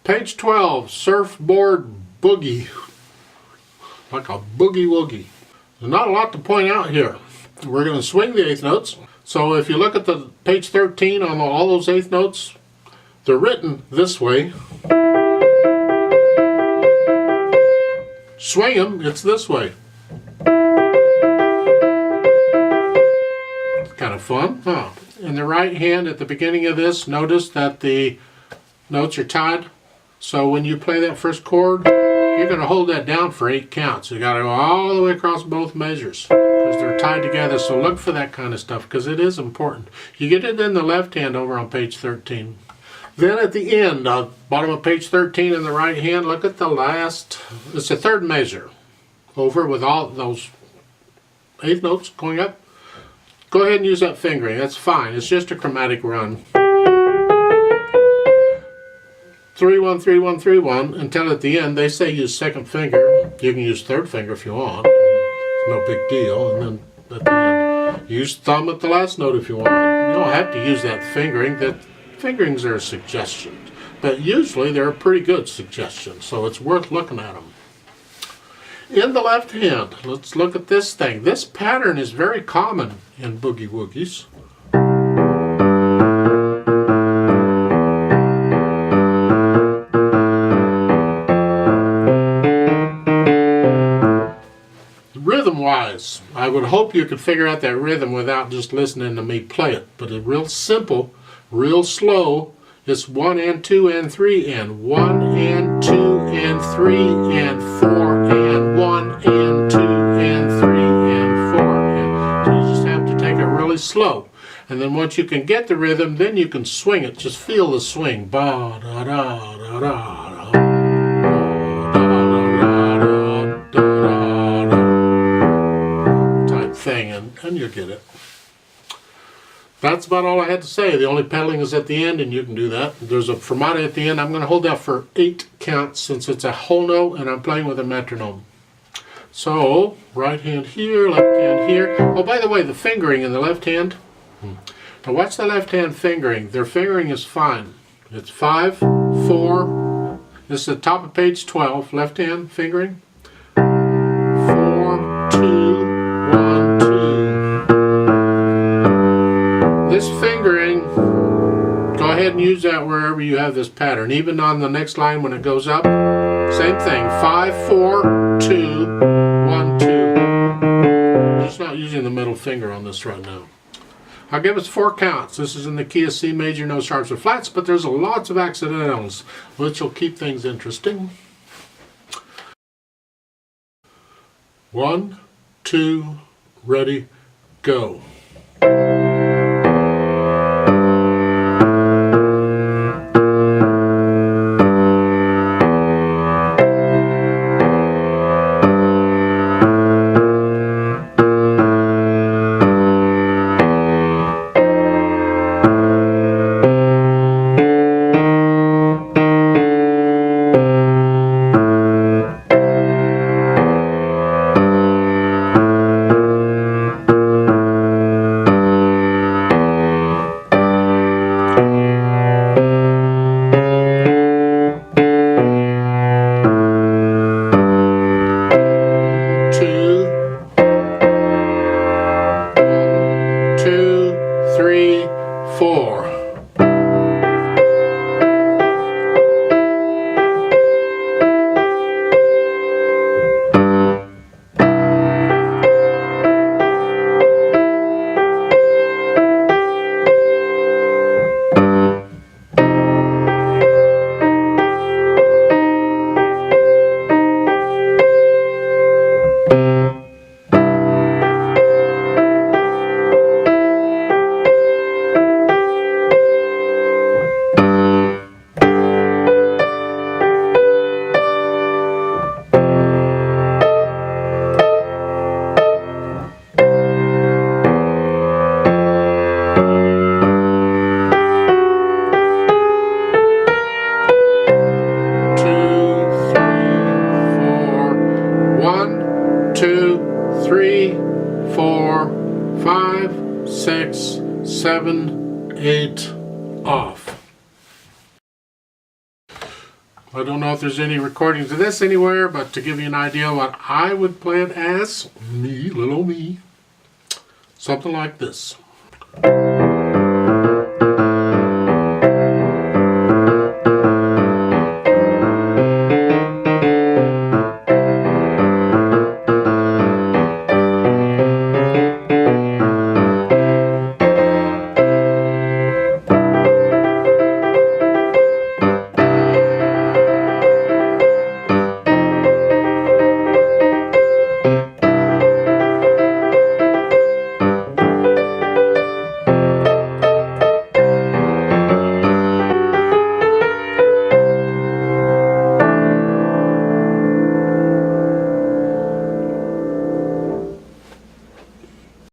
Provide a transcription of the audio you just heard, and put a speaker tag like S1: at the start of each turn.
S1: Page 12, Surfboard Boogie. Like a boogie woogie. There's not a lot to point out here. We're going to swing the eighth notes. So if you look at the page 13 on all those eighth notes, they're written this way. Swing them, it's this way. Kind of fun, huh? In the right hand at the beginning of this, notice that the notes are tied. So when you play that first chord, you're going to hold that down for 8 counts. You got to go all the way across both measures because they're tied together. So look for that kind of stuff because it is important. You get it in the left hand over on page 13. Then at the end, bottom of page 13 in the right hand, look at the last, it's the third measure over with all those eighth notes going up. Go ahead and use that fingering, that's fine. It's just a chromatic run. 3-1, 3-1, 3-1 until at the end they say use second finger. You can use third finger if you want. It's no big deal. And then at the end, use thumb at the last note if you want. You don't have to use that fingering. That fingerings are a suggestion, but usually they're a pretty good suggestion, so it's worth looking at them. In the left hand, let's look at this thing. This pattern is very common in boogie woogies. Rhythm-wise, I would hope you could figure out that rhythm without just listening to me play it, but it's real simple, real slow. It's 1 and 2 and 3 and 1 and 2 and 3 and 4 and 1 and 2 and 3 and 4 and. So you just have to take it really slow. And then once you can get the rhythm, then you can swing it. Just feel the swing. Ba da da da da. Thing and you get it. That's about all I had to say. The only pedaling is at the end and you can do that. There's a fermata at the end. I'm going to hold that for 8 counts since it's a whole note and I'm playing with a metronome. So right hand here, left hand here. Oh, by the way, the fingering in the left hand. Now watch the left hand fingering. Their fingering is fine. It's 5, 4. This is the top of page 12. Left hand fingering. 4, 2, 1, 2. This fingering, go ahead and use that wherever you have this pattern. Even on the next line when it goes up, same thing. 5, 4, 2, 1, 2. I'm just not using the middle finger on this right now. I'll give us 4 counts. This is in the key of C major, no sharps or flats, but there's lots of accidentals, which will keep things interesting. 1, 2, ready, go. Five, 6, 7, 8, off. I don't know if there's any recordings of this anywhere, but to give you an idea of what I would play it as, me, little me, something like this.